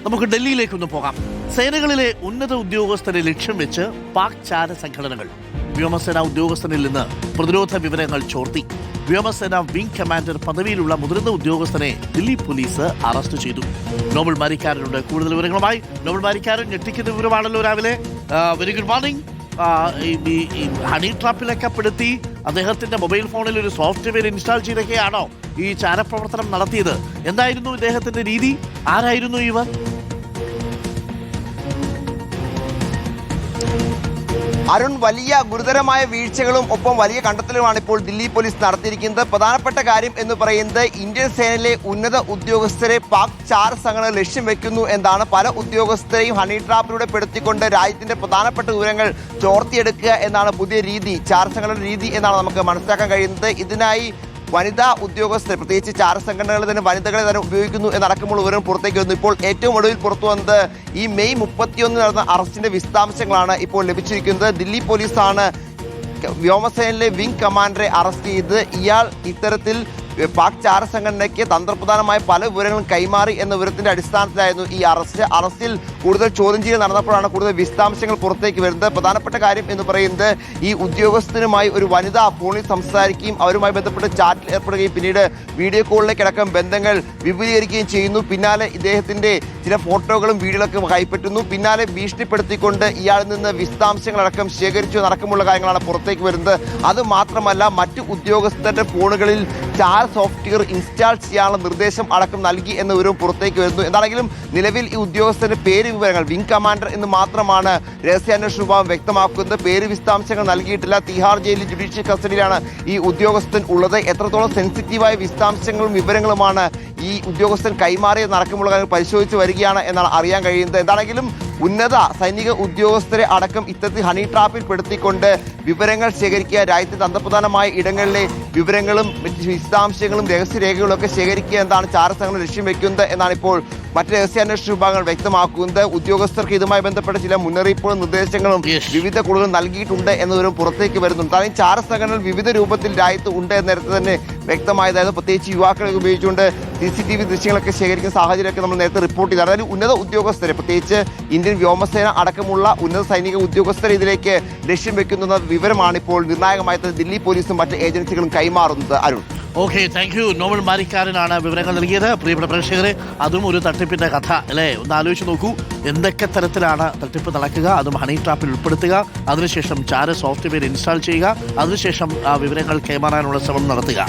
നമുക്ക് ഡൽഹിയിലേക്കൊന്ന് പോകാം. സേനകളിലെ ഉന്നത ഉദ്യോഗസ്ഥരെ ലക്ഷ്യം വെച്ച് പാക് ചാര സംഘടനകൾ വ്യോമസേന ഉദ്യോഗസ്ഥനിൽ നിന്ന് പ്രതിരോധ വിവരങ്ങൾ ചോർത്തി. വ്യോമസേന വിംഗ് കമാൻഡർ പദവിയിലുള്ള മുതിർന്ന ഉദ്യോഗസ്ഥനെ ദില്ലി പോലീസ് അറസ്റ്റ് ചെയ്തു. നോബൽ മാരിക്കാരനുണ്ട് കൂടുതൽ വിവരങ്ങളുമായി. നോബൽ മാരിക്കാരൻ, ഞെട്ടിക്കുന്ന വിവരമാണല്ലോ രാവിലെ. Very good morning. ഈ ഹണി ട്രാപ്പിലൊക്കെ പെടുത്തി അദ്ദേഹത്തിന്റെ മൊബൈൽ ഫോണിൽ ഒരു സോഫ്റ്റ്വെയർ ഇൻസ്റ്റാൾ ചെയ്തൊക്കെയാണോ ഈ ചാരപ്രവർത്തനം നടത്തിയത്? എന്തായിരുന്നു ഇദ്ദേഹത്തിന്റെ രീതി? ആരായിരുന്നു ഇവർ? അരുൺ, വലിയ ഗുരുതരമായ വീഴ്ചകളും ഒപ്പം വലിയ കണ്ടെത്തലുമാണ് ഇപ്പോൾ ദില്ലി പോലീസ് നടത്തിയിരിക്കുന്നത്. പ്രധാനപ്പെട്ട കാര്യം എന്ന് പറയുന്നത് ഇന്ത്യൻ സേനയിലെ ഉന്നത ഉദ്യോഗസ്ഥരെ പാക് ചാര സംഘടന ലക്ഷ്യം വെക്കുന്നു എന്നാണ്. പല ഉദ്യോഗസ്ഥരെയും ഹണി ട്രാപ്പിലൂടെ പെടുത്തിക്കൊണ്ട് രാജ്യത്തിന്റെ പ്രധാനപ്പെട്ട വിവരങ്ങൾ ചോർത്തിയെടുക്കുക എന്നാണ് പുതിയ രീതി, ചാര സംഘടന രീതി എന്നാണ് നമുക്ക് മനസ്സിലാക്കാൻ കഴിയുന്നത്. ഇതിനായി വനിതാ ഉദ്യോഗസ്ഥർ, പ്രത്യേകിച്ച് ചാര സംഘടനകൾ തന്നെ വനിതകളെ തന്നെ ഉപയോഗിക്കുന്നു എന്നടക്കമുള്ള വിവരം പുറത്തേക്ക് വന്നു. ഇപ്പോൾ ഏറ്റവും ഒടുവിൽ പുറത്തു വന്നത് ഈ മെയ് 31 നടന്ന അറസ്റ്റിന്റെ വിശദാംശങ്ങളാണ് ഇപ്പോൾ ലഭിച്ചിരിക്കുന്നത്. ദില്ലി പോലീസാണ് വ്യോമസേനയിലെ വിംഗ് കമാൻഡറെ അറസ്റ്റ് ചെയ്ത് ഇയാൾ ഇത്തരത്തിൽ പാക് ചാര സംഘടനയ്ക്ക് തന്ത്രപ്രധാനമായ പല വിവരങ്ങളും കൈമാറി എന്ന വിവരത്തിന്റെ അടിസ്ഥാനത്തിലായിരുന്നു ഈ അറസ്റ്റിൽ കൂടുതൽ ചോദ്യം ചെയ്യൽ നടന്നപ്പോഴാണ് കൂടുതൽ വിശദാംശങ്ങൾ പുറത്തേക്ക് വരുന്നത്. പ്രധാനപ്പെട്ട കാര്യം എന്ന് പറയുന്നത് ഈ ഉദ്യോഗസ്ഥനുമായി ഒരു വനിത ഫോണിൽ സംസാരിക്കുകയും അവരുമായി ബന്ധപ്പെട്ട് ചാറ്റിൽ ഏർപ്പെടുകയും പിന്നീട് വീഡിയോ കോളിലേക്കടക്കം ബന്ധങ്ങൾ വിപുലീകരിക്കുകയും ചെയ്യുന്നു. പിന്നാലെ ഇദ്ദേഹത്തിന്റെ ചില ഫോട്ടോകളും വീഡിയോകളൊക്കെ കൈപ്പറ്റുന്നു. പിന്നാലെ ഭീഷണിപ്പെടുത്തിക്കൊണ്ട് ഇയാളിൽ നിന്ന് വിശദാംശങ്ങളടക്കം ശേഖരിച്ചു എന്നടക്കമുള്ള കാര്യങ്ങളാണ് പുറത്തേക്ക് വരുന്നത്. അത് മാത്രമല്ല, മറ്റു ഉദ്യോഗസ്ഥരുടെ ഫോണുകളിൽ ചാര സോഫ്റ്റ്വെയർ ഇൻസ്റ്റാൾ ചെയ്യാനുള്ള നിർദ്ദേശം അടക്കം നൽകി എന്ന വിവരവും പുറത്തേക്ക് വരുന്നു. എന്താണെങ്കിലും നിലവിൽ ഈ ഉദ്യോഗസ്ഥരുടെ പേര് വിവരങ്ങൾ വിംഗ് കമാൻഡർ എന്ന് മാത്രമാണ് രഹസ്യാന്വേഷണ വിഭാഗം വ്യക്തമാക്കുന്നത്. പേര് വിശദാംശങ്ങൾ നൽകിയിട്ടില്ല. തിഹാർ ജയിലിൽ ജുഡീഷ്യൽ കസ്റ്റഡിയിലാണ് ഈ ഉദ്യോഗസ്ഥൻ ഉള്ളത്. എത്രത്തോളം സെൻസിറ്റീവായ വിശദാംശങ്ങളും വിവരങ്ങളുമാണ് ഈ ഉദ്യോഗസ്ഥൻ കൈമാറിയ നടക്കമുള്ള കാര്യങ്ങൾ പരിശോധിച്ച് വരികയാണ് എന്നാണ് അറിയാൻ കഴിയുന്നത്. എന്താണെങ്കിലും ഉന്നത സൈനിക ഉദ്യോഗസ്ഥരെ അടക്കം ഇത്തരത്തിൽ ഹണി ട്രാപ്പിൽ പെടുത്തിക്കൊണ്ട് വിവരങ്ങൾ ശേഖരിക്കുക, രാജ്യത്തെ തന്ത്രപ്രധാനമായ ഇടങ്ങളിലെ വിവരങ്ങളും വിശദാംശങ്ങളും രഹസ്യരേഖകളും ഒക്കെ ശേഖരിക്കുക എന്നതാണ് ചാരസംഘടന ലക്ഷ്യം വെക്കുന്നത് എന്നാണ് ഇപ്പോൾ മറ്റ് രഹസ്യാന്വേഷണ വിഭാഗങ്ങൾ വ്യക്തമാക്കുന്നത്. ഉദ്യോഗസ്ഥർക്ക് ഇതുമായി ബന്ധപ്പെട്ട ചില മുന്നറിയിപ്പുകളും നിർദ്ദേശങ്ങളും വിവിധ കുളുകൾ നൽകിയിട്ടുണ്ട് എന്നതൊരു പുറത്തേക്ക് വരുന്നുണ്ട്. കാരണം ചാരസംഘടനകൾ വിവിധ രൂപത്തിൽ രാജ്യത്ത് ഉണ്ട് എന്ന നേരത്തെ തന്നെ വ്യക്തമായതായിരുന്നു. പ്രത്യേകിച്ച് യുവാക്കളെ ഉപയോഗിച്ചുകൊണ്ട് CCTV ദൃശ്യങ്ങളൊക്കെ ശേഖരിക്കുന്ന സാഹചര്യമൊക്കെ നമ്മൾ നേരത്തെ റിപ്പോർട്ട് ചെയ്തത്. അതായത് ഉന്നത ഉദ്യോഗസ്ഥരെ, പ്രത്യേകിച്ച് ഇന്ത്യൻ വ്യോമസേന അടക്കമുള്ള ഉന്നത സൈനിക ഉദ്യോഗസ്ഥരെ ഇതിലേക്ക് ലക്ഷ്യം വെക്കുന്ന വിവരമാണ് ഇപ്പോൾ നിർണായകമായി ദില്ലി പോലീസും മറ്റ് ഏജൻസികളും കൈമാറുന്നത്. Arun, okay, thank you. നോബൽ മാരിക്കാരനാണ് വിവരങ്ങൾ നൽകിയത്. പ്രിയപ്പെട്ട പ്രേക്ഷകരെ, അതും ഒരു തട്ടിപ്പിന്റെ കഥ അല്ലേ? ഒന്ന് ആലോചിച്ച് നോക്കൂ, എന്തൊക്കെ തരത്തിലാണ് തട്ടിപ്പ് നടക്കുക, അതും ഹണി ട്രാപ്പിൽ ഉൾപ്പെടുത്തുക, അതിനുശേഷം ചാര സോഫ്റ്റ്വെയർ ഇൻസ്റ്റാൾ ചെയ്യുക, അതിനുശേഷം ആ വിവരങ്ങൾ കൈമാറാനുള്ള ശ്രമം നടത്തുക.